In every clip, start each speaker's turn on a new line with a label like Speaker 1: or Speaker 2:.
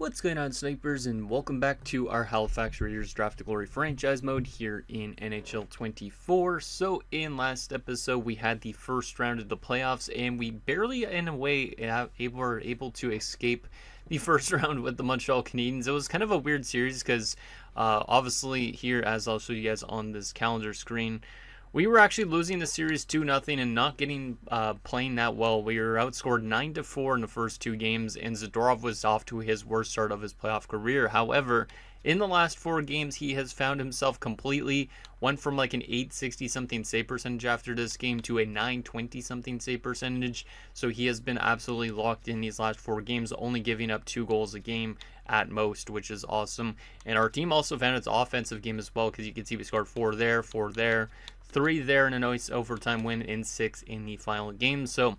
Speaker 1: What's going on, snipers, and welcome back to our Halifax Raiders Draft to Glory franchise mode here in NHL 24. So in last episode we had the first round of the playoffs, and we barely in a way were able to escape the first round with the Montreal Canadiens. It was kind of a weird series because obviously here, as I'll show you guys on this calendar screen, we were actually losing the series 2-0 and not getting playing that well. We were outscored 9-4 in the first two games, and Zadorov was off to his worst start of his playoff career. However, in the last four games, he has found himself completely, went from like an 860 something save percentage after this game to a 920 something save percentage. So he has been absolutely locked in these last four games, only giving up 2 goals a game at most, which is awesome. And our team also found its offensive game as well, because you can see we scored 4 there, 4 there, 3 there, and a nice overtime win in 6 in the final game. So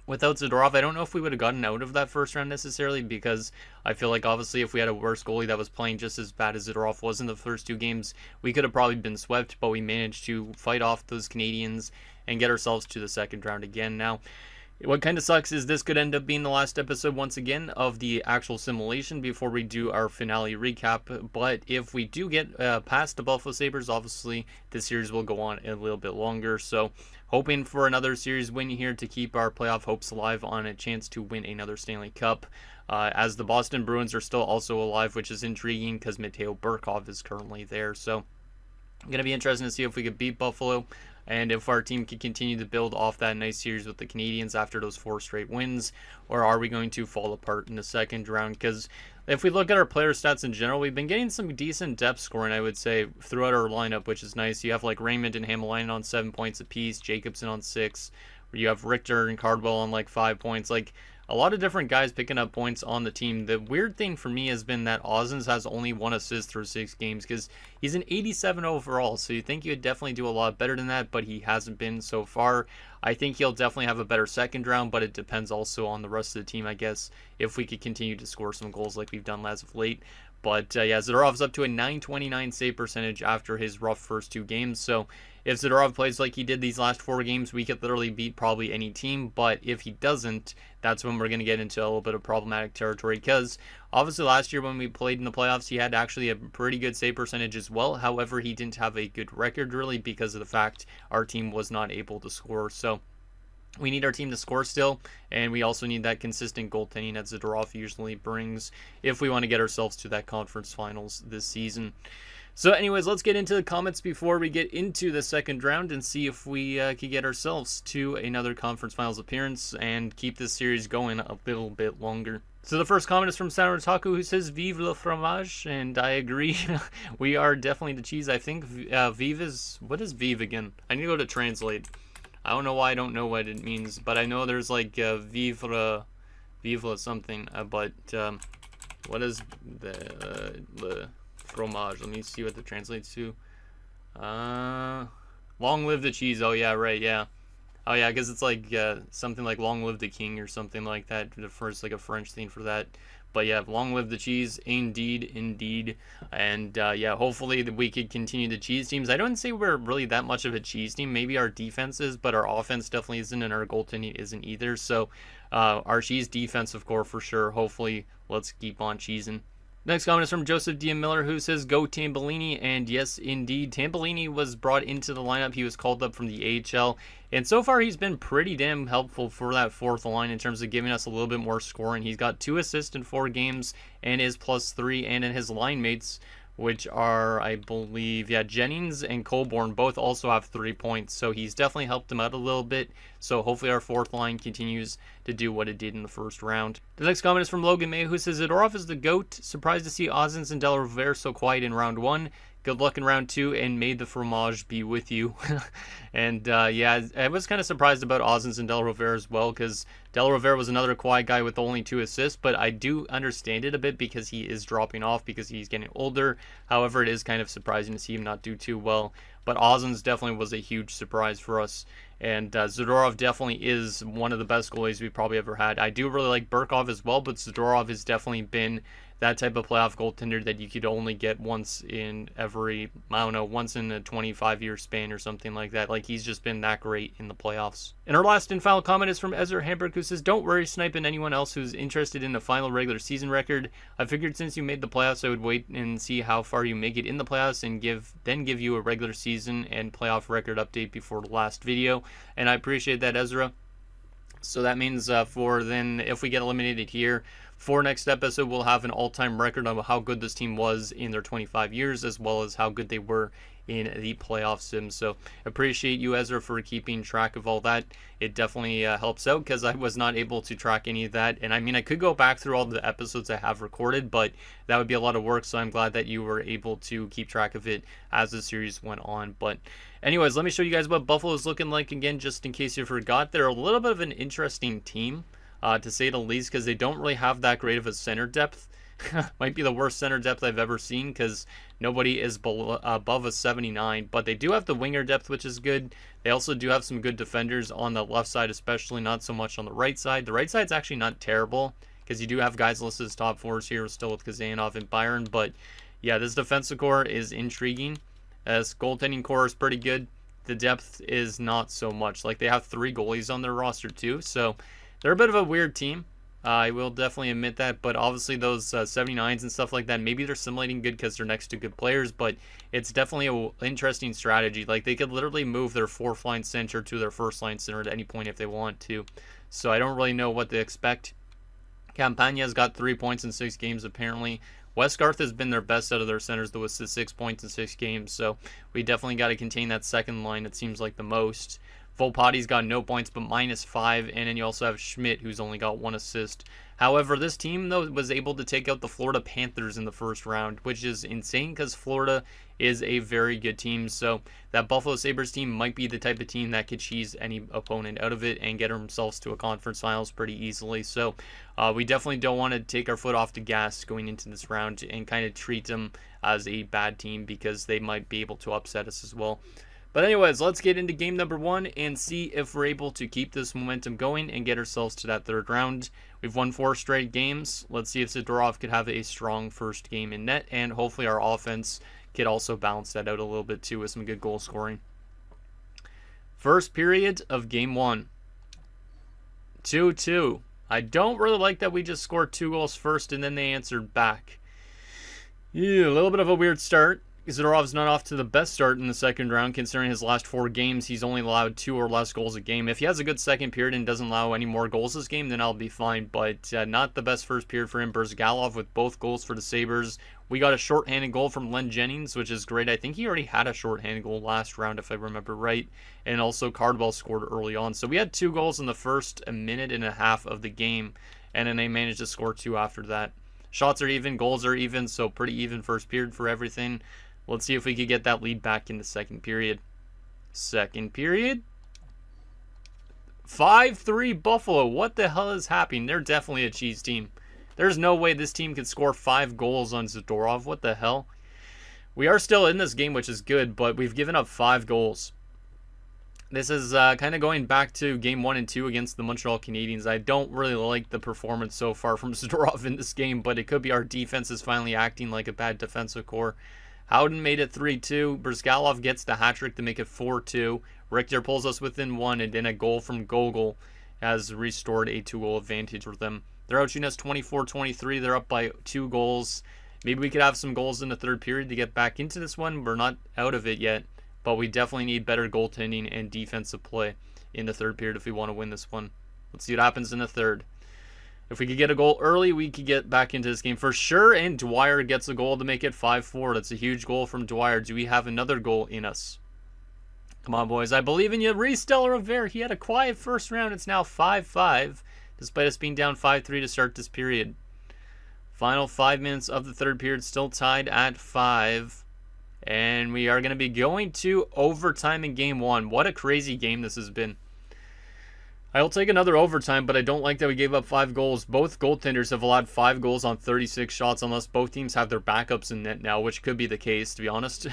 Speaker 1: without Zadorov, I don't know if we would have gotten out of that first round necessarily, because I feel like obviously if we had a worse goalie that was playing just as bad as Zadorov was in the first two games, we could have probably been swept, but we managed to fight off those Canadiens and get ourselves to the second round again. Now, what kind of sucks is this could end up being the last episode once again of the actual simulation before we do our finale recap. But if we do get past the Buffalo Sabres, obviously this series will go on a little bit longer. So hoping for another series win here to keep our playoff hopes alive on a chance to win another Stanley Cup. As the Boston Bruins are still also alive, which is intriguing because Mateo Burkov is currently there. So going to be interesting to see if we could beat Buffalo, and if our team can continue to build off that nice series with the Canadiens after those 4 straight wins, or are we going to fall apart in the second round? Because if we look at our player stats in general, we've been getting some decent depth scoring, I would say, throughout our lineup, which is nice. You have like Raymond and Hamalainen on 7 points apiece, Jacobson on 6, you have Richter and Cardwell on like 5 points. Like, a lot of different guys picking up points on the team. The weird thing for me has been that Ozens has only 1 assist through 6 games, because he's an 87 overall, so you think he would definitely do a lot better than that, but he hasn't been so far. I think he'll definitely have a better second round, but it depends also on the rest of the team, I guess, if we could continue to score some goals like we've done as of late. But yeah, Zadorov's up to a 929 save percentage after his rough first 2 games. So if Zadorov plays like he did these last 4 games, we could literally beat probably any team. But if he doesn't, that's when we're going to get into a little bit of problematic territory. Because obviously last year when we played in the playoffs, he had actually a pretty good save percentage as well. However, he didn't have a good record really because of the fact our team was not able to score. So we need our team to score still, and we also need that consistent goaltending that Zadorov usually brings if we want to get ourselves to that conference finals this season. So anyways, let's get into the comments before we get into the second round and see if we can get ourselves to another conference finals appearance and keep this series going a little bit longer. So the first comment is from Sanotaku, who says, "Vive le fromage," and I agree. We are definitely the cheese. I think Vive is, what is Vive again? I need to go to translate. I don't know why I don't know what it means, but I know there's like vivre something, but what is the fromage? Let me see what that translates to. Long live the cheese. Oh yeah, right, yeah. Oh yeah, because it's like something like long live the king or something like that. It's like a French thing for that. But yeah, long live the cheese, indeed. And yeah, hopefully we could continue the cheese teams. I don't say we're really that much of a cheese team. Maybe our defense is, but our offense definitely isn't, and our goaltending isn't either. So our cheese defensive core for sure. Hopefully, let's keep on cheesing. Next comment is from Joseph D. Miller, who says, "Go Tambellini," and yes, indeed, Tambellini was brought into the lineup. He was called up from the AHL, and so far he's been pretty damn helpful for that fourth line in terms of giving us a little bit more scoring. He's got 2 assists in 4 games and is +3, and in his line mates, which are, I believe, yeah, Jennings and Colborne, both also have 3 points, so he's definitely helped him out a little bit. So hopefully our fourth line continues to do what it did in the first round. The next comment is from Logan May, who says, "Zadorov is the GOAT. Surprised to see Ozens and Delarivere so quiet in round 1. Good luck in round 2, and may the fromage be with you." And yeah, I was kind of surprised about Ozens and Delarivere as well, because Delarivere was another quiet guy with only 2 assists, but I do understand it a bit because he is dropping off because he's getting older. However, it is kind of surprising to see him not do too well. But Ozens definitely was a huge surprise for us. And Zadorov definitely is one of the best goalies we've probably ever had. I do really like Burkov as well, but Zadorov has definitely been that type of playoff goaltender that you could only get once in every, I don't know, once in a 25-year span or something like that. Like, he's just been that great in the playoffs. And our last and final comment is from Ezra Hamburg, who says, "Don't worry, Snipe, and anyone else who's interested in the final regular season record. I figured since you made the playoffs, I would wait and see how far you make it in the playoffs and then give you a regular season and playoff record update before the last video." And I appreciate that, Ezra. So that means for then, if we get eliminated here, for next episode, we'll have an all-time record on how good this team was in their 25 years, as well as how good they were in the playoff sim. So appreciate you, Ezra, for keeping track of all that. It definitely helps out, because I was not able to track any of that. And I mean, I could go back through all the episodes I have recorded, but that would be a lot of work. So I'm glad that you were able to keep track of it as the series went on. But anyways, let me show you guys what Buffalo is looking like again, just in case you forgot. They're a little bit of an interesting team, to say the least, because they don't really have that great of a center depth. Might be the worst center depth I've ever seen, because nobody is above a 79, but they do have the winger depth, which is good. They also do have some good defenders on the left side, especially, not so much on the right side. The right side's actually not terrible, because you do have guys listed as top fours here, still with Kazanov and Byron. But yeah, this defensive core is intriguing. As goaltending core is pretty good. The depth is not so much. Like, they have 3 goalies on their roster too, so they're a bit of a weird team. I will definitely admit that, but obviously those 79s and stuff like that, maybe they're simulating good because they're next to good players, but it's definitely an interesting strategy. Like, they could literally move their 4th line center to their 1st line center at any point if they want to. So I don't really know what to expect. Campagna's got 3 points in 6 games apparently. Westgarth has been their best out of their centers, though, with 6 points in 6 games, so we definitely got to contain that second line. It seems like the most. Volpati's got no points, but -5, and then you also have Schmidt, who's only got 1 assist. However, this team, though, was able to take out the Florida Panthers in the first round, which is insane, because Florida is a very good team. So that Buffalo Sabres team might be the type of team that could cheese any opponent out of it and get themselves to a conference finals pretty easily. So we definitely don't want to take our foot off the gas going into this round and kind of treat them as a bad team, because they might be able to upset us as well. But anyways, let's get into game number 1 and see if we're able to keep this momentum going and get ourselves to that 3rd round. We've won 4 straight games. Let's see if Zadorov could have a strong first game in net, and hopefully our offense could also balance that out a little bit too with some good goal scoring. First period of game 1. 2-2. I don't really like that we just scored 2 goals first and then they answered back. Yeah, a little bit of a weird start. Zadorov's not off to the best start in the second round, considering his last 4 games, he's only allowed 2 or less goals a game. If he has a good second period and doesn't allow any more goals this game, then I'll be fine, but not the best first period for him. Brzgalov with both goals for the Sabres. We got a shorthanded goal from Len Jennings, which is great. I think he already had a shorthanded goal last round, if I remember right, and also Cardwell scored early on. So we had 2 goals in the first minute and a half of the game, and then they managed to score 2 after that. Shots are even, goals are even, so pretty even first period for everything. Let's see if we could get that lead back in the second period. Second period. 5-3 Buffalo. What the hell is happening? They're definitely a cheese team. There's no way this team could score 5 goals on Zadorov. What the hell? We are still in this game, which is good, but we've given up 5 goals. This is kind of going back to game 1 and 2 against the Montreal Canadiens. I don't really like the performance so far from Zadorov in this game, but it could be our defense is finally acting like a bad defensive core. Howden made it 3-2. Brzgalov gets the hat trick to make it 4-2. Richter pulls us within 1, and then a goal from Gogol has restored a 2-goal advantage for them. They're outshooting us 24-23. They're up by 2 goals. Maybe we could have some goals in the third period to get back into this one. We're not out of it yet, but we definitely need better goaltending and defensive play in the third period if we want to win this one. Let's see what happens in the third. If we could get a goal early, we could get back into this game for sure. And Dwyer gets a goal to make it 5-4. That's a huge goal from Dwyer. Do we have another goal in us? Come on, boys. I believe in you. Reesteller Rivera. He had a quiet first round. It's now 5-5, despite us being down 5-3 to start this period. Final 5 minutes of the third period, still tied at 5. And we are going to be going to overtime in game 1. What a crazy game this has been. I'll take another overtime, but I don't like that we gave up 5 goals. Both goaltenders have allowed 5 goals on 36 shots, unless both teams have their backups in net now, which could be the case, to be honest.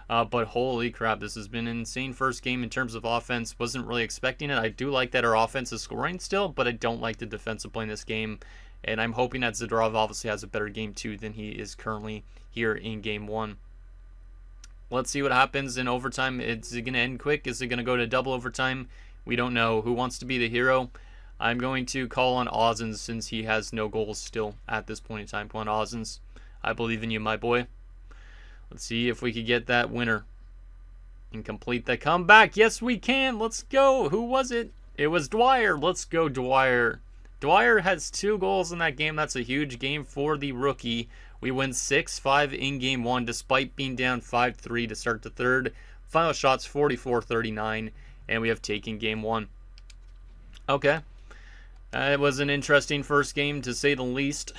Speaker 1: But holy crap, this has been an insane first game in terms of offense. Wasn't really expecting it. I do like that our offense is scoring still, but I don't like the defensive play in this game. And I'm hoping that Zadorov obviously has a better game 2 than he is currently here in game 1. Let's see what happens in overtime. Is it going to end quick? Is it going to go to double overtime? We don't know. Who wants to be the hero? I'm going to call on Ozens since he has no goals still at this point in time. Come on, Ozens. I believe in you, my boy. Let's see if we could get that winner and complete the comeback. Yes, we can. Let's go. Who was it? It was Dwyer. Let's go, Dwyer. Dwyer has 2 goals in that game. That's a huge game for the rookie. We win 6-5 in game 1 despite being down 5-3 to start the third. Final shots 44-39, and we have taken game 1. Okay. It was an interesting first game to say the least.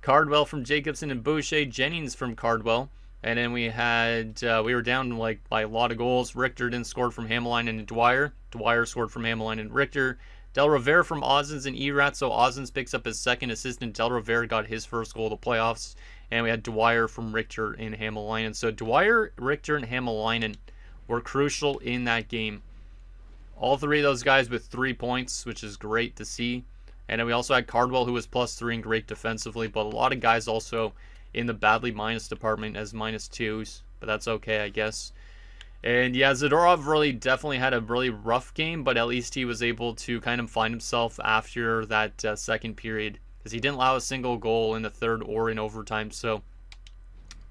Speaker 1: Cardwell from Jacobson and Boucher, Jennings from Cardwell. And then we had, we were down like by a lot of goals. Richter didn't score from Hamline and Dwyer. Dwyer scored from Hamline and Richter. Del Rivera from Ozens and Erat, so Ozens picks up his second assist, and Del Rivera got his first goal of the playoffs. And we had Dwyer from Richter and Hamalainen. So Dwyer, Richter, and Hamalainen were crucial in that game. All 3 of those guys with 3 points, which is great to see. And then we also had Cardwell, who was +3 and great defensively, but a lot of guys also in the badly minus department as -2s, but that's okay, I guess. And yeah, Zadorov really definitely had a really rough game, but at least he was able to kind of find himself after that second period, because he didn't allow a single goal in the third or in overtime. So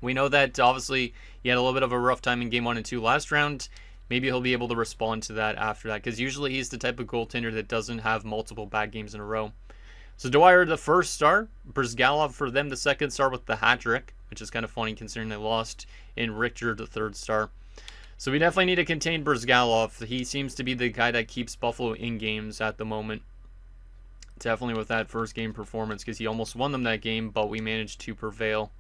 Speaker 1: we know that obviously he had a little bit of a rough time in game 1 and 2 last round. Maybe he'll be able to respond to that after that, because usually he's the type of goaltender that doesn't have multiple bad games in a row. So Dwyer the first star, Brzgalov for them the second star with the hat trick, which is kind of funny considering they lost, and Richter the third star. So we definitely need to contain Brzgalov. He seems to be the guy that keeps Buffalo in games at the moment. Definitely with that first game performance, because he almost won them that game, but we managed to prevail.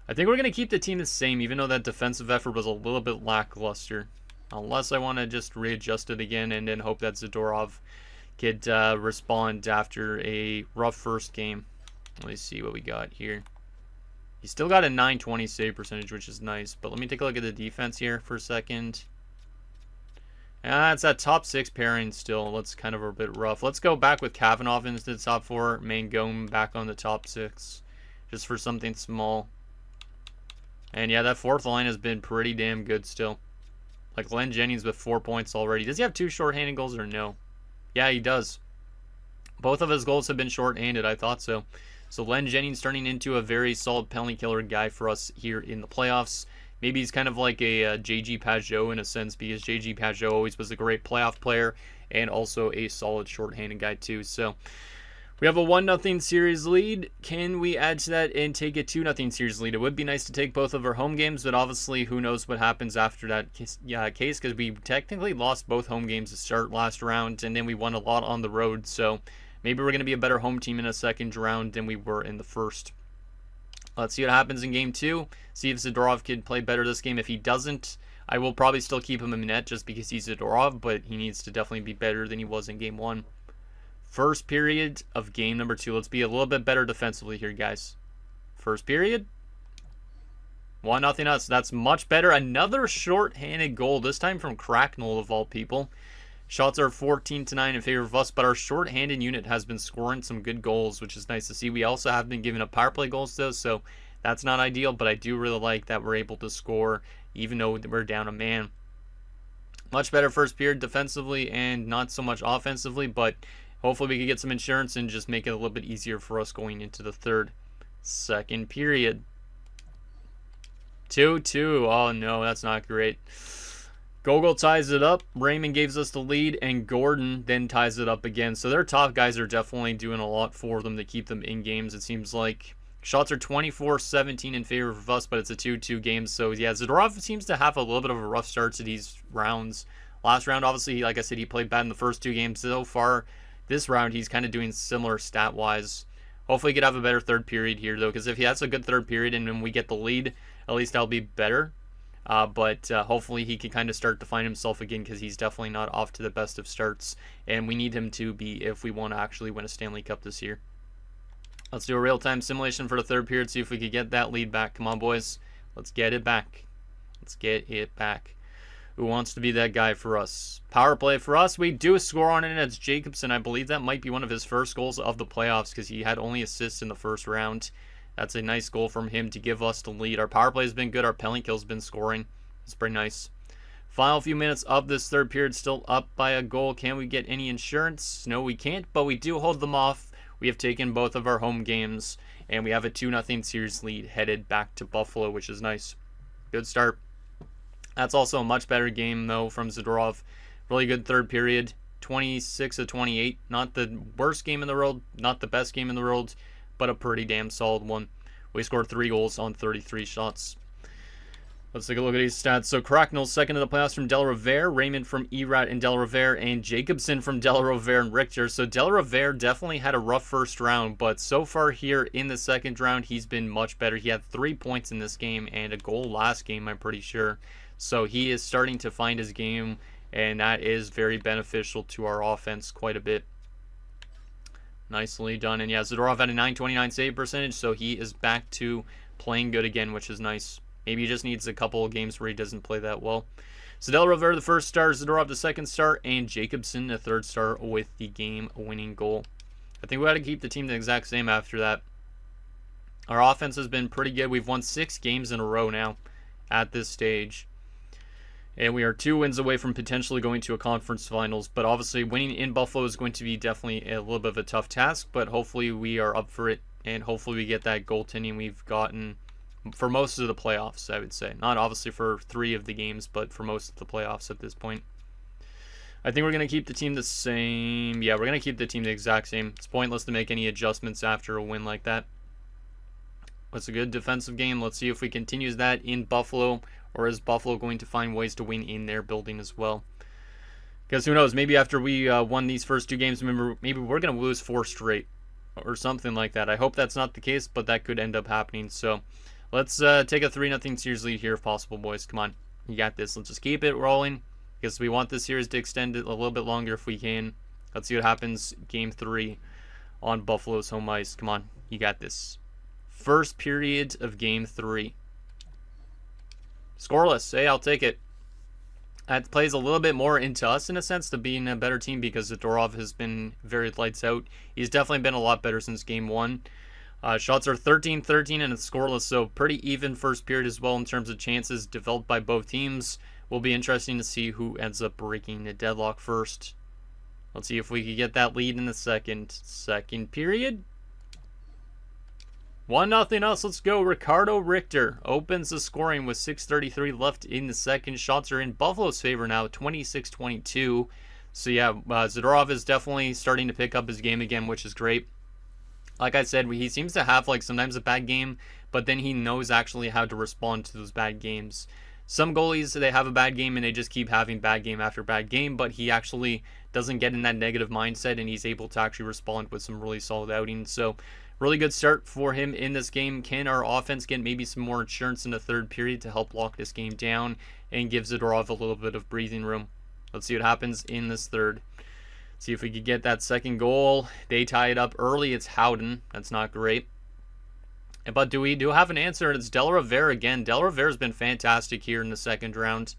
Speaker 1: I think we're going to keep the team the same, even though that defensive effort was a little bit lackluster. Unless I want to just readjust it again and then hope that Zadorov could respond after a rough first game. Let me see what we got here. He still got a .920 save percentage, which is nice. But let me take a look at the defense here for a second. It's that top 6 pairing still. That's kind of a bit rough. Let's go back with Kavanagh into the top 4. Mangone back on the top 6. Just for something small. And yeah, that fourth line has been pretty damn good still. Like Len Jennings with 4 points already. Does he have 2 shorthanded goals or no? Yeah, he does. Both of his goals have been shorthanded. I thought so. So Len Jennings turning into a very solid penalty killer guy for us here in the playoffs. Maybe he's kind of like a J.G. Pageau in a sense, because J.G. Pageau always was a great playoff player and also a solid shorthanded guy too. So we have a 1-0 series lead. Can we add to that and take a 2-0 series lead? It would be nice to take both of our home games, but obviously who knows what happens after that case, because we technically lost both home games to start last round, and then we won a lot on the road. So maybe we're going to be a better home team in a second round than we were in the first. Let's see what happens in game 2. See if Zadorov can play better this game. If he doesn't, I will probably still keep him in net just because he's Zadorov, but he needs to definitely be better than he was in game 1. First period of game number 2. Let's be a little bit better defensively here, guys. First period. 1-0 us. That's much better. Another short-handed goal, this time from Cracknell of all people. Shots are 14-9 in favor of us, but our short-handed unit has been scoring some good goals, which is nice to see. We also have been giving up power play goals, though, so that's not ideal, but I do really like that we're able to score, even though we're down a man. Much better first period defensively and not so much offensively, but hopefully we can get some insurance and just make it a little bit easier for us going into the third. Second period. 2-2. Oh, no, that's not great. Gogol ties it up. Raymond gives us the lead, and Gordon then ties it up again. So their top guys are definitely doing a lot for them to keep them in games. It seems like shots are 24-17 in favor of us, but it's a 2-2 game. So yeah, Zadorov seems to have a little bit of a rough start to these rounds. Last round, obviously, like I said, he played bad in the first 2 games. So far, this round, he's kind of doing similar stat-wise. Hopefully he could have a better third period here, though, because if he has a good third period and when we get the lead, at least that'll be better. But hopefully he can kind of start to find himself again, because he's definitely not off to the best of starts, and we need him to be if we want to actually win a Stanley Cup this year. Let's do a real-time simulation for the third period, see if we can get that lead back. Come on, boys. Let's get it back. Let's get it back. Who wants to be that guy for us? Power play for us. We do score on it. It's Jacobson. I believe that might be one of his first goals of the playoffs because he had only assists in the first round. That's a nice goal from him to give us the lead. Our power play has been good. Our penalty kill's been scoring. It's pretty nice. Final few minutes of this third period, still up by a goal. Can we get any insurance? No, we can't, but we do hold them off. We have taken both of our home games, and we have a 2-0 series lead headed back to Buffalo, which is nice. Good start. That's also a much better game, though, from Zadorov. Really good third period. 26-28. Not the worst game in the world, not the best game in the world, but a pretty damn solid one. We scored 3 goals on 33 shots. Let's take a look at these stats. So Cracknell's second in the playoffs from Del Rivere, Raymond from Erat and Del Rivere, and Jacobson from Del Rivere and Richter. So Del Rivere definitely had a rough first round, but so far here in the second round, he's been much better. He had 3 points in this game and a goal last game, I'm pretty sure. So he is starting to find his game, and that is very beneficial to our offense quite a bit. Nicely done. And yeah, Zadorov had a .929 save percentage, so he is back to playing good again, which is nice. Maybe he just needs a couple of games where he doesn't play that well. So Del Rivera, the first star, Zadorov, the second star, and Jacobson, the third star, with the game-winning goal. I think we got to keep the team the exact same after that. Our offense has been pretty good. We've won 6 games in a row now at this stage. And we are 2 wins away from potentially going to a conference finals. But obviously, winning in Buffalo is going to be definitely a little bit of a tough task. But hopefully, we are up for it. And hopefully, we get that goaltending we've gotten for most of the playoffs, I would say. Not obviously for 3 of the games, but for most of the playoffs at this point. I think we're going to keep the team the same. Yeah, we're going to keep the team the exact same. It's pointless to make any adjustments after a win like that. It's a good defensive game. Let's see if we continue that in Buffalo, or is Buffalo going to find ways to win in their building as well? Because who knows, maybe after we won these first 2 games, maybe we're going to lose 4 straight or something like that. I hope that's not the case, but that could end up happening. So let's take a 3-0 series lead here if possible, boys. Come on. You got this. Let's just keep it rolling because we want this series to extend it a little bit longer if we can. Let's see what happens game 3 on Buffalo's home ice. Come on. You got this. First period of game 3. Scoreless. Hey, I'll take it. That plays a little bit more into us in a sense to being a better team because Zadorov has been very lights out. He's definitely been a lot better since game 1. Shots are 13-13 and it's scoreless, so pretty even first period as well in terms of chances developed by both teams. Will be interesting to see who ends up breaking the deadlock first. Let's see if we can get that lead in the second period. 1-0 us. Let's go. Ricardo Richter opens the scoring with 6:33 left in the second. Shots are in Buffalo's favor now, 26-22. So yeah, Zadorov is definitely starting to pick up his game again, which is great. Like I said, he seems to have like sometimes a bad game, but then he knows actually how to respond to those bad games. Some goalies, they have a bad game and they just keep having bad game after bad game, but he actually doesn't get in that negative mindset and he's able to actually respond with some really solid outings. So really good start for him in this game. Can our offense get maybe some more insurance in the third period to help lock this game down and give Zadorov a little bit of breathing room? Let's see what happens in this third. See if we could get that second goal. They tie it up early. It's Howden. That's not great. But we do have an answer, and it's Del Rivera again. Del Rivera has been fantastic here in the second round,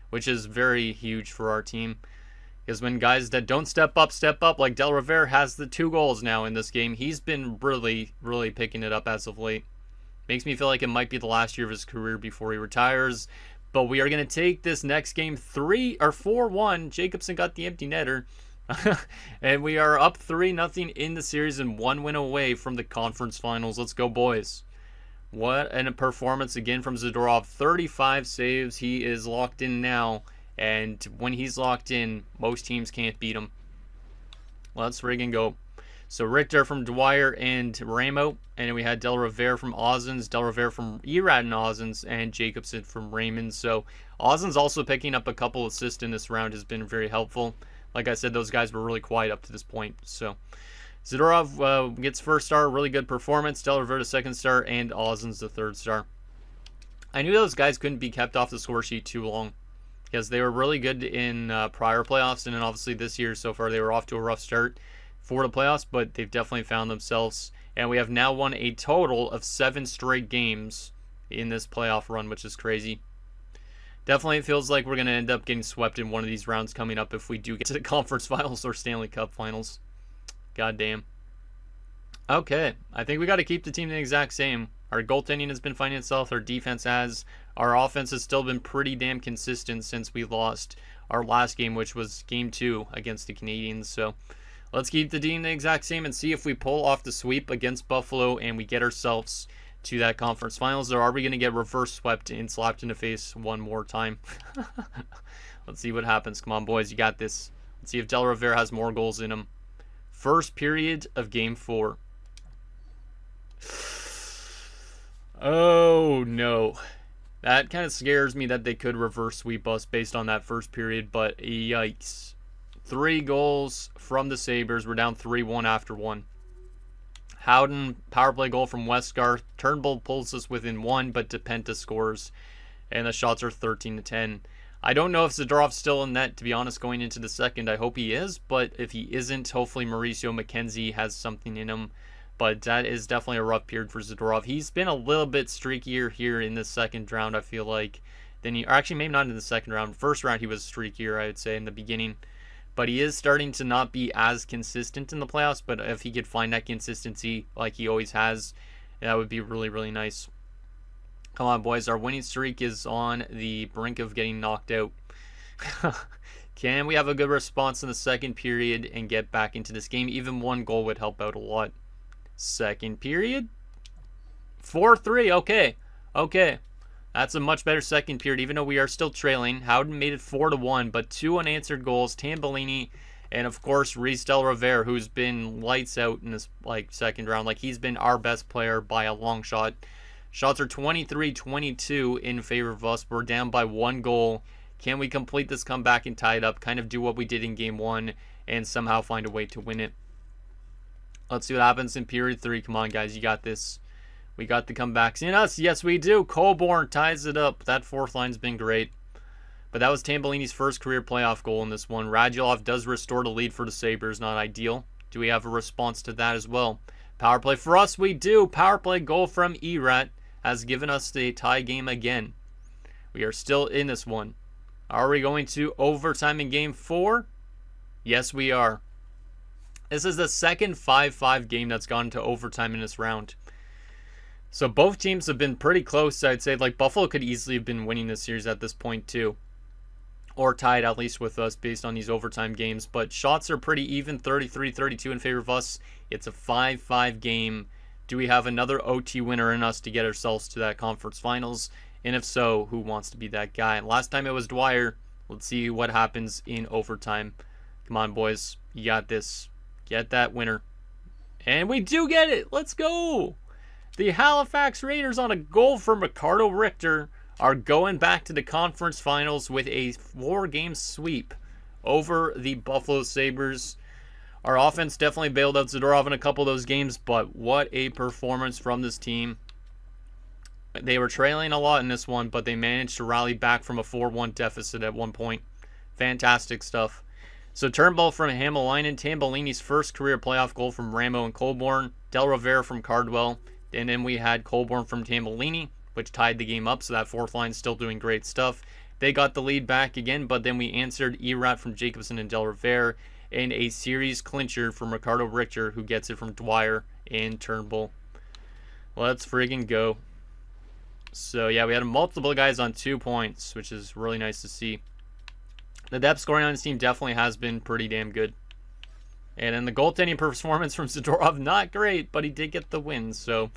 Speaker 1: which is very huge for our team. Because when guys that don't step up, like Del Rivera has the 2 goals now in this game. He's been really, really picking it up as of late. Makes me feel like it might be the last year of his career before he retires. But we are going to take this next game 4-1. Jacobson got the empty netter. And we are up 3-0 in the series and 1 win away from the conference finals. Let's go, boys. What a performance again from Zadorov. 35 saves. He is locked in now. And when he's locked in, most teams can't beat him. Let's friggin' go. So Richter from Dwyer and Ramo. And then we had Del Rivera from Ozens, Del Rivera from Erad and Ozens, and Jacobson from Raymond. So Ozens also picking up a couple assists in this round has been very helpful. Like I said, those guys were really quiet up to this point. So Zadorov gets first star, really good performance. Del Rivera second star, and Ozens the third star. I knew those guys couldn't be kept off the score sheet too long because they were really good in prior playoffs, and then obviously this year so far they were off to a rough start for the playoffs, but they've definitely found themselves. And we have now won a total of 7 straight games in this playoff run, which is crazy. Definitely it feels like we're going to end up getting swept in one of these rounds coming up if we do get to the conference finals or Stanley Cup finals. God damn. Okay, I think we got to keep the team the exact same. Our goaltending has been finding itself. Our defense has. Our offense has still been pretty damn consistent since we lost our last game, which was Game 2 against the Canadiens. So let's keep the team the exact same and see if we pull off the sweep against Buffalo and we get ourselves to that conference finals, or are we going to get reverse swept and slapped in the face one more time? Let's see what happens. Come on, boys, you got this. Let's see if Del Rivera has more goals in him. First period of Game 4. Oh, no. That kind of scares me that they could reverse sweep us based on that first period, but yikes. 3 goals from the Sabres. We're down 3-1 after 1. Howden, power play goal from Westgarth. Turnbull pulls us within 1, but DePenta scores, and the shots are 13-10. I don't know if Zadorov's still in net, to be honest, going into the second. I hope he is, but if he isn't, hopefully Mauricio McKenzie has something in him. But that is definitely a rough period for Zadorov. He's been a little bit streakier here in the second round, I feel like. Or actually, maybe not in the second round. First round, he was streakier, I would say, in the beginning. But he is starting to not be as consistent in the playoffs. But if he could find that consistency like he always has, that would be really, really nice. Come on, boys. Our winning streak is on the brink of getting knocked out. Can we have a good response in the second period and get back into this game? Even 1 goal would help out a lot. Second period. 4-3. Okay. That's a much better second period, even though we are still trailing. Howden made it 4-1, but 2 unanswered goals. Tambellini and, of course, Reese Del Rivera, who's been lights out in this second round. He's been our best player by a long shot. Shots are 23-22 in favor of us. We're down by 1 goal. Can we complete this comeback and tie it up? Kind of do what we did in Game 1 and somehow find a way to win it. Let's see what happens in period 3. Come on, guys. You got this. We got the comebacks in us. Yes, we do. Coburn ties it up. That fourth line's been great. But that was Tambellini's first career playoff goal in this one. Radulov does restore the lead for the Sabres. Not ideal. Do we have a response to that as well? Power play for us. We do. Power play goal from Erat has given us the tie game again. We are still in this one. Are we going to overtime in Game 4? Yes, we are. This is the second 5-5 game that's gone to overtime in this round. So both teams have been pretty close, I'd say. Buffalo could easily have been winning this series at this point too. Or tied at least with us based on these overtime games. But shots are pretty even, 33-32 in favor of us. It's a 5-5 game. Do we have another OT winner in us to get ourselves to that conference finals? And if so, who wants to be that guy? Last time it was Dwyer. Let's see what happens in overtime. Come on, boys. You got this. Get that winner. And we do get it. Let's go. The Halifax Raiders, on a goal from Ricardo Richter, are going back to the conference finals with a 4-game sweep over the Buffalo Sabres. Our offense definitely bailed out Zadorov in a couple of those games, but what a performance from this team. They were trailing a lot in this one, but they managed to rally back from a 4-1 deficit at one point. Fantastic stuff. So Turnbull from Hamalainen, Tambellini's first career playoff goal from Ramo and Coburn, Del Rivera from Cardwell, and then we had Coburn from Tambellini, which tied the game up, so that fourth line's still doing great stuff. They got the lead back again, but then we answered Erat from Jacobson and Del Rivera, and a series clincher from Ricardo Richter, who gets it from Dwyer and Turnbull. Let's friggin' go. So yeah, we had multiple guys on 2 points, which is really nice to see. The depth scoring on this team definitely has been pretty damn good. And then the goaltending performance from Zadorov, not great, but he did get the win. So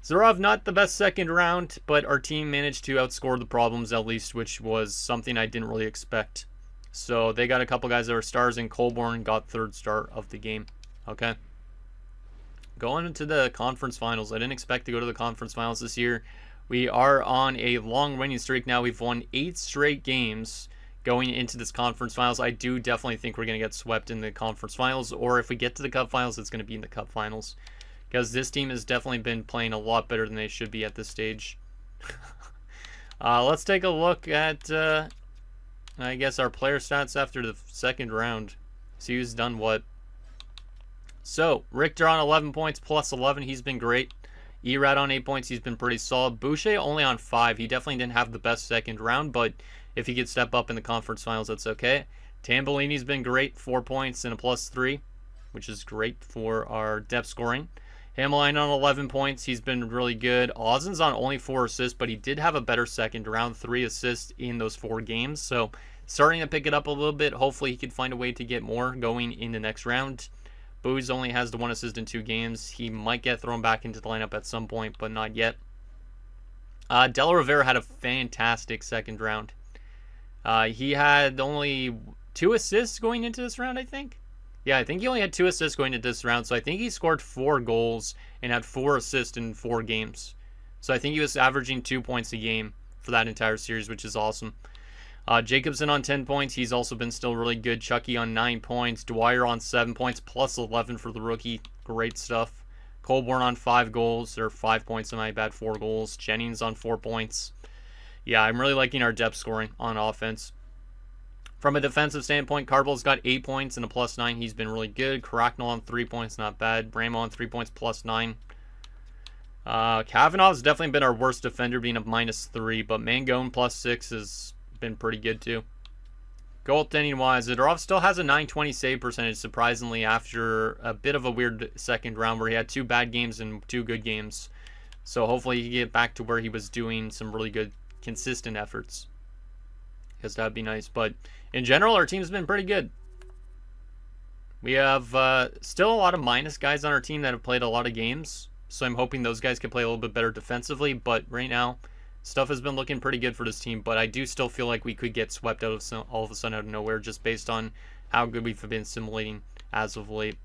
Speaker 1: Zadorov, not the best second round, but our team managed to outscore the problems at least, which was something I didn't really expect. So they got a couple guys that were stars, and Coburn got 3rd star of the game. Okay. Going into the conference finals. I didn't expect to go to the conference finals this year. We are on a long winning streak now. We've won 8 straight games going into this conference finals. I do definitely think we're going to get swept in the conference finals, or if we get to the cup finals, it's going to be in the cup finals, because this team has definitely been playing a lot better than they should be at this stage. Let's take a look at, I guess, our player stats after the second round. See who's done what. So, Richter on 11 points, plus 11. He's been great. Erad on 8 points. He's been pretty solid. Boucher only on 5. He definitely didn't have the best second round, but if he could step up in the conference finals, that's okay. Tambellini's been great. 4 points and a +3, which is great for our depth scoring. Hamline on 11 points. He's been really good. Ozzen's on only 4 assists, but he did have a better second round. 3 assists in those 4 games. So starting to pick it up a little bit. Hopefully he can find a way to get more going in the next round. Booz only has the 1 assist in 2 games. He might get thrown back into the lineup at some point, but not yet. De La Rivera had a fantastic second round. He had only 2 assists going into this round, I think. Yeah, I think he only had 2 assists going into this round, so I think he scored 4 goals and had 4 assists in 4 games. So I think he was averaging 2 points a game for that entire series, which is awesome. Jacobson on 10 points. He's also been still really good. Chucky on 9 points. Dwyer on 7 points, +11 for the rookie. Great stuff. Colborne on 5 goals, or 5 points, my bad, 4 goals. Jennings on 4 points. Yeah, I'm really liking our depth scoring on offense. From a defensive standpoint, Carvel's got 8 points and a +9. He's been really good. Karaknal on 3 points, not bad. Bramo on 3 points, +9. Kavanaugh's definitely been our worst defender, being a -3, but Mangone +6 has been pretty good too. Goaltending wise, Zadorov still has a .920 save percentage, surprisingly, after a bit of a weird second round where he had 2 bad games and 2 good games. So hopefully he can get back to where he was doing some really good, consistent efforts, because that'd be nice. But in general, our team's been pretty good. We have still a lot of minus guys on our team that have played a lot of games, so I'm hoping those guys can play a little bit better defensively. But right now, stuff has been looking pretty good for this team, but I do still feel like we could get swept all of a sudden out of nowhere, just based on how good we've been simulating as of late.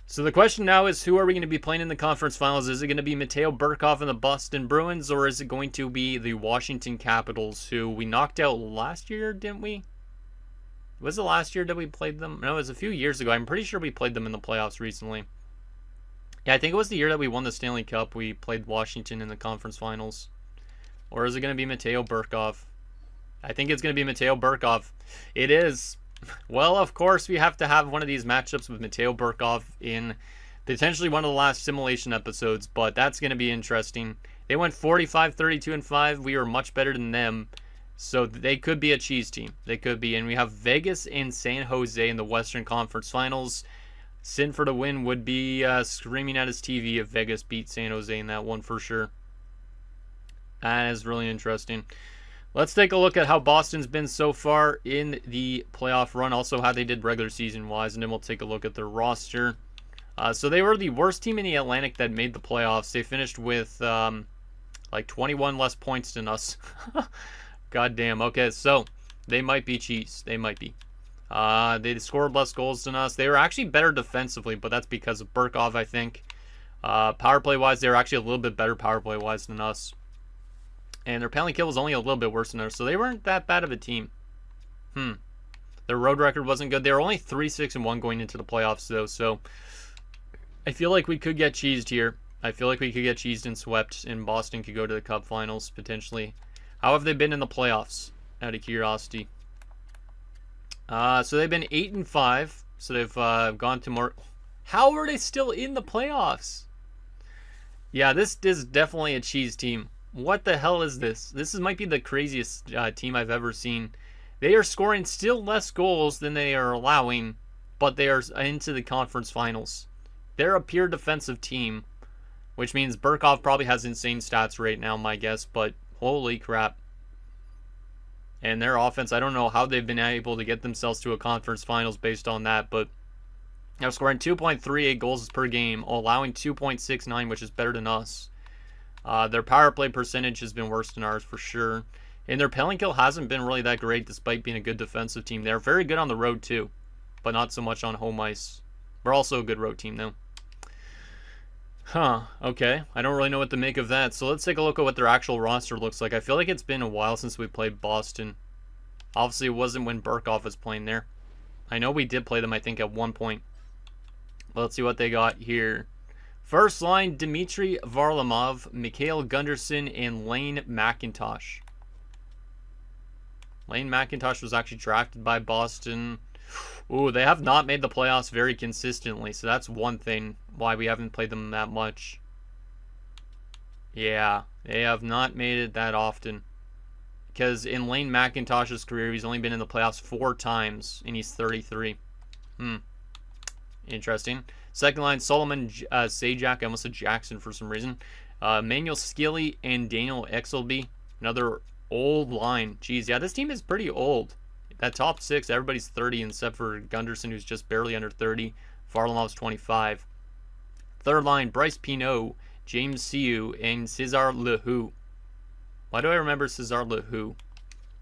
Speaker 1: So the question now is, who are we going to be playing in the conference finals? Is it going to be Mateo Burkov and the Boston Bruins, or is it going to be the Washington Capitals, who we knocked out last year, didn't we? Was it last year that we played them? No, it was a few years ago. I'm pretty sure we played them in the playoffs recently. Yeah, I think it was the year that we won the Stanley Cup. We played Washington in the conference finals. Or is it going to be Mateo Burkov? I think it's going to be Mateo Burkov. It is. Well, of course, we have to have one of these matchups with Mateo Burkov in potentially one of the last simulation episodes, but that's going to be interesting. They went 45, 32, and 5. We were much better than them, so they could be a cheese team. They could be. And we have Vegas and San Jose in the Western Conference Finals. Sin for the win would be screaming at his TV if Vegas beat San Jose in that one for sure. That is really interesting. Let's take a look at how Boston's been so far in the playoff run. Also how they did regular season wise. And then we'll take a look at their roster. So they were the worst team in the Atlantic that made the playoffs. They finished with like 21 less points than us. God damn. Okay, so they might be cheese. They might be. They scored less goals than us. They were actually better defensively, but that's because of Burkov, I think. Power play wise, they were actually a little bit better power play wise than us. And their penalty kill was only a little bit worse than ours, so they weren't that bad of a team. Their road record wasn't good. They were only 3-6-1 going into the playoffs, though, so I feel like we could get cheesed here. I feel like we could get cheesed and swept, and Boston could go to the Cup Finals, potentially. How have they been in the playoffs, out of curiosity? So they've been 8-5, so they've gone to more... How are they still in the playoffs? Yeah, this is definitely a cheese team. What the hell is this? This might be the craziest team I've ever seen. They are scoring still less goals than they are allowing, but they are into the conference finals. They're a pure defensive team, which means Burkov probably has insane stats right now, my guess, but holy crap. And their offense, I don't know how they've been able to get themselves to a conference finals based on that, but they're scoring 2.38 goals per game, allowing 2.69, which is better than us. Their power play percentage has been worse than ours for sure. And their penalty kill hasn't been really that great despite being a good defensive team. They're very good on the road too, but not so much on home ice. We're also a good road team though. Okay. I don't really know what to make of that. So let's take a look at what their actual roster looks like. I feel like it's been a while since we played Boston. Obviously, it wasn't when Burkov was playing there. I know we did play them, I think, at one point. But let's see what they got here. First line, Dmitry Varlamov, Mikhail Gunderson, and Lane McIntosh. Lane McIntosh was actually drafted by Boston. Ooh, they have not made the playoffs very consistently, so that's one thing why we haven't played them that much. Yeah, they have not made it that often. Because in Lane McIntosh's career, he's only been in the playoffs 4 times, and he's 33. Interesting. Second line, Solomon Sajak. I almost said Jackson for some reason. Manuel Skilly and Daniel Exelby. Another old line. Geez, yeah, this team is pretty old. That top 6, everybody's 30 except for Gunderson, who's just barely under 30. Varlamov's 25. Third line, Bryce Pinot, James Siu, and Cesar Lehoux. Why do I remember Cesar Lehoux?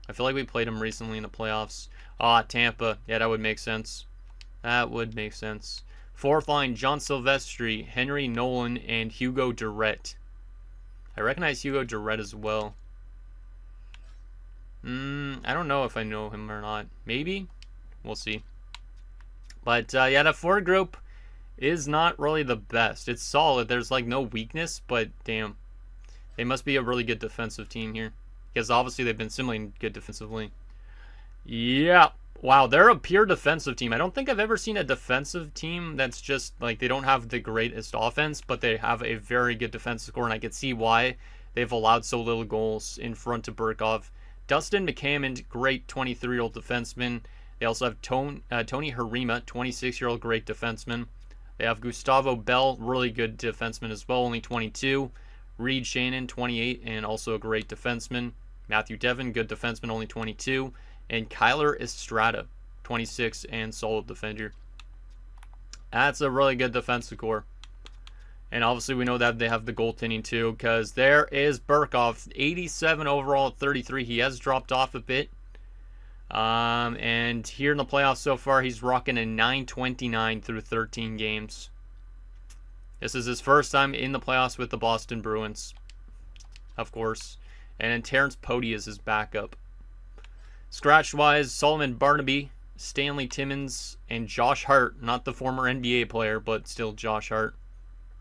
Speaker 1: I feel like we played him recently in the playoffs. Tampa. Yeah, that would make sense. That would make sense. Fourth line, John Silvestri, Henry Nolan, and Hugo Durrett. I recognize Hugo Durrett as well. I don't know if I know him or not. Maybe? We'll see. But, yeah, the forward group is not really the best. It's solid. There's, like, no weakness, but, damn. They must be a really good defensive team here. Because, obviously, they've been similarly good defensively. Yeah. Wow, they're a pure defensive team. I don't think I've ever seen a defensive team that's just, like, they don't have the greatest offense, but they have a very good defensive score, and I can see why they've allowed so little goals in front of Burkov. Dustin McCammon, great 23-year-old defenseman. They also have Tony Harima, 26-year-old great defenseman. They have Gustavo Bell, really good defenseman as well, only 22. Reed Shannon, 28, and also a great defenseman. Matthew Devon, good defenseman, only 22. And Kyler Estrada, 26, and solid defender. That's a really good defensive core. And obviously we know that they have the goaltending too, because there is Burkov, 87 overall at 33. He has dropped off a bit. And here in the playoffs so far, he's rocking a 929 through 13 games. This is his first time in the playoffs with the Boston Bruins, of course. And then Terrence Pody is his backup. Scratch-wise, Solomon Barnaby, Stanley Timmins, and Josh Hart. Not the former NBA player, but still Josh Hart.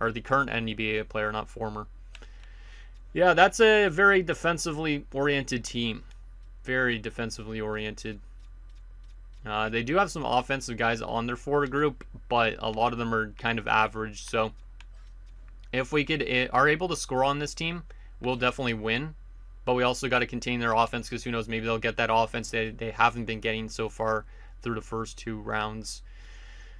Speaker 1: Or the current NBA player, not former. Yeah, that's a very defensively oriented team. Very defensively oriented. They do have some offensive guys on their forward group, but a lot of them are kind of average. So if we are able to score on this team, we'll definitely win. But we also got to contain their offense, because who knows, maybe they'll get that offense they haven't been getting so far through the first 2 rounds.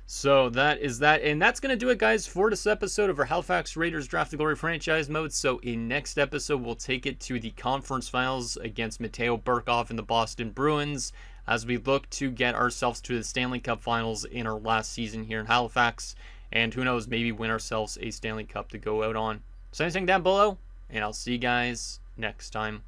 Speaker 1: So that is that. And that's going to do it, guys, for this episode of our Halifax Raiders Draft to Glory franchise mode. So in next episode, we'll take it to the conference finals against Mateo Burkov and the Boston Bruins as we look to get ourselves to the Stanley Cup finals in our last season here in Halifax. And who knows, maybe win ourselves a Stanley Cup to go out on. So anything down below, and I'll see you guys next time.